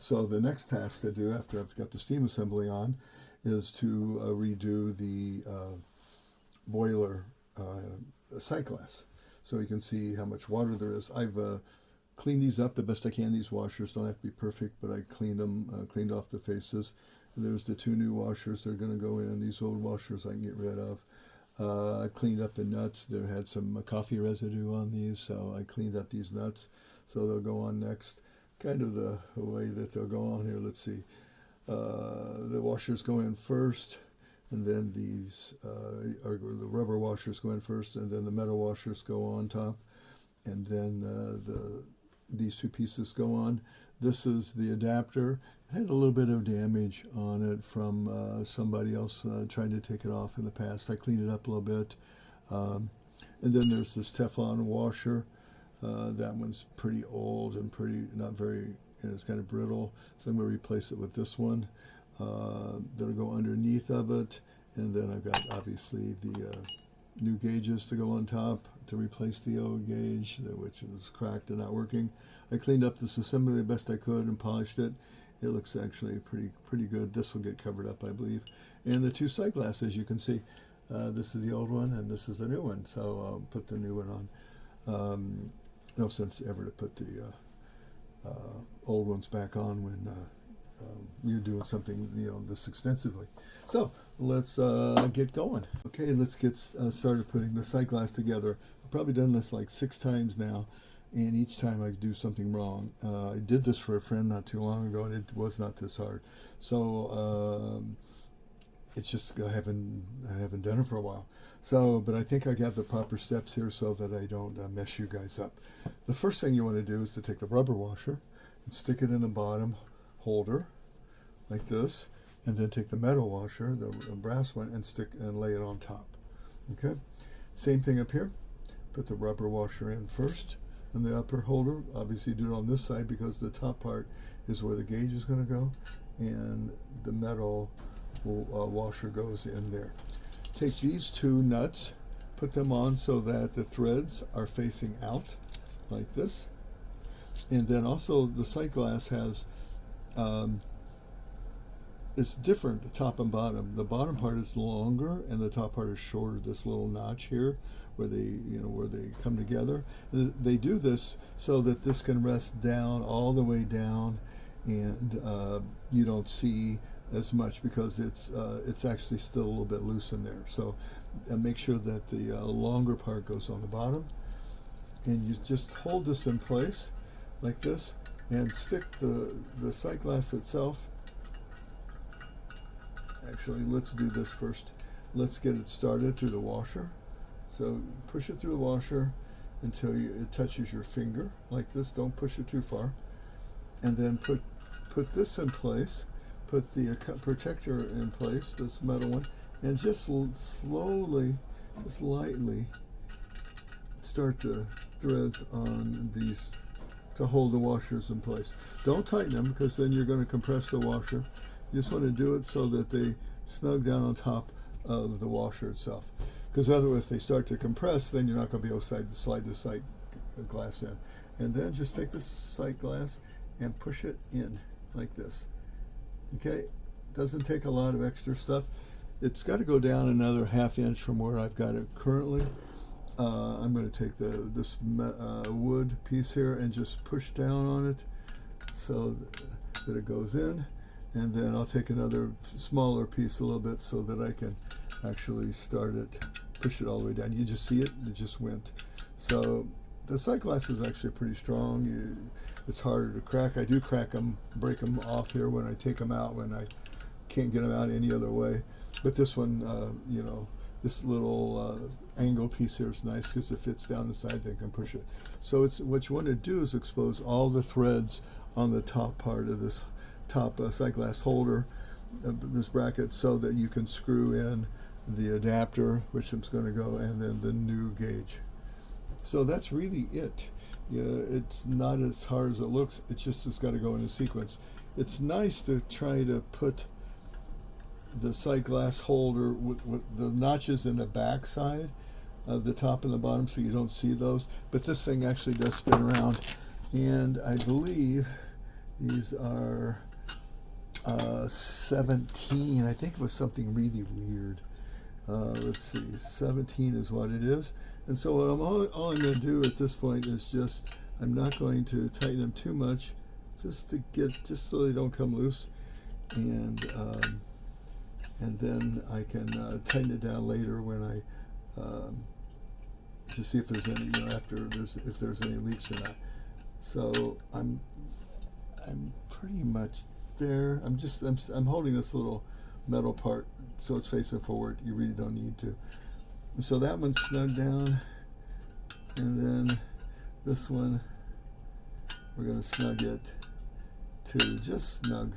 So the next task to do after I've got the steam assembly on is to redo the boiler sight glass, so you can see how much water there is. I've cleaned these up the best I can. These washers don't have to be perfect, but I cleaned them, cleaned off the faces. And there's the 2 new washers that are going to go in. These old washers I can get rid of. I cleaned up the nuts. There had some coffee residue on these, so I cleaned up these nuts. So they'll go on next. Kind of the way that they'll go on here. Let's see. The washers go in first, and then these the rubber washers go in first, and then the metal washers go on top, and then these 2 pieces go on. This is the adapter. It had a little bit of damage on it from somebody else trying to take it off in the past. I cleaned it up a little bit. And then there's this Teflon washer. That one's pretty old and not very, it's kind of brittle. So I'm going to replace it with this one. That'll go underneath of it. And then I've got obviously the new gauges to go on top to replace the old gauge, which was cracked and not working. I cleaned up this assembly the best I could and polished it. It looks actually pretty good. This will get covered up, I believe. And the 2 sight glasses, you can see. This is the old one and this is the new one. So I'll put the new one on. No sense ever to put the old ones back on when you're doing something this extensively. So let's get going. Okay, let's get started putting the sight glass together. I've probably done this like 6 times now, and each time I do something wrong. I did this for a friend not too long ago, and it was not this hard. So it's just I haven't done it for a while. So, but I think I got the proper steps here so that I don't mess you guys up. The first thing you want to do is to take the rubber washer and stick it in the bottom holder like this, and then take the metal washer, the brass one, and lay it on top. Okay, same thing up here. Put the rubber washer in first in the upper holder. Obviously do it on this side because the top part is where the gauge is going to go, and the metal washer goes in there. Take these 2 nuts, put them on so that the threads are facing out like this. And then also the sight glass has it's different top and bottom. The bottom part is longer and the top part is shorter. This little notch here where they come together. They do this so that this can rest down all the way down, and you don't see as much because it's actually still a little bit loose in there. So make sure that the longer part goes on the bottom, and you just hold this in place like this and stick the sight glass itself. Actually, let's do this first. Let's get it started through the washer. So push it through the washer until it touches your finger like this. Don't push it too far. And then put this in place. Put the protector in place, this metal one, and just slowly, just lightly start the threads on these to hold the washers in place. Don't tighten them because then you're going to compress the washer. You just want to do it so that they snug down on top of the washer itself. Because otherwise, if they start to compress, then you're not going to be able to slide the sight glass in. And then just take the sight glass and push it in like this. Okay, doesn't take a lot of extra stuff. It's got to go down another 1/2 inch from where I've got it currently. I'm going to take this wood piece here and just push down on it so that it goes in, and then I'll take another smaller piece a little bit so that I can actually start it, push it all the way down. You just see it just went. So the sight glass is actually pretty strong. It's harder to crack. I do crack them, break them off here when I take them out, when I can't get them out any other way. But this one, this little angle piece here is nice because it fits down inside. They can push it. So it's what you want to do is expose all the threads on the top part of this top sight glass holder, this bracket, so that you can screw in the adapter, which is going to go, and then the new gauge. So that's really it. It's not as hard as it looks. It's got to go in a sequence. It's nice to try to put the sight glass holder with the notches in the back side of the top and the bottom so you don't see those. But this thing actually does spin around, and I believe These are 17. I think it was something really weird. Let's see, 17 is what it is. And so what all I'm going to do at this point is just, I'm not going to tighten them too much, just so they don't come loose. And then I can tighten it down later when I to see if there's any, if there's any leaks or not. So I'm pretty much there. I'm holding this little metal part so it's facing forward. You really don't need to. And so that one's snug down, and then this one we're going to snug it to just snug.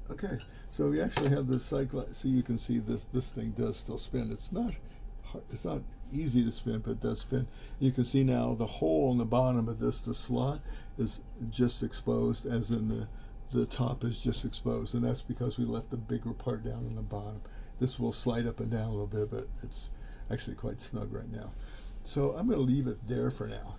Okay, so we actually have the sightglass. So you can see this thing does still spin. It's not easy to spin, but it does spin. You can see now the hole in the bottom of this, the slot, is just exposed, as in the top is just exposed, and that's because we left the bigger part down in the bottom. This will slide up and down a little bit, but it's actually quite snug right now. So I'm going to leave it there for now.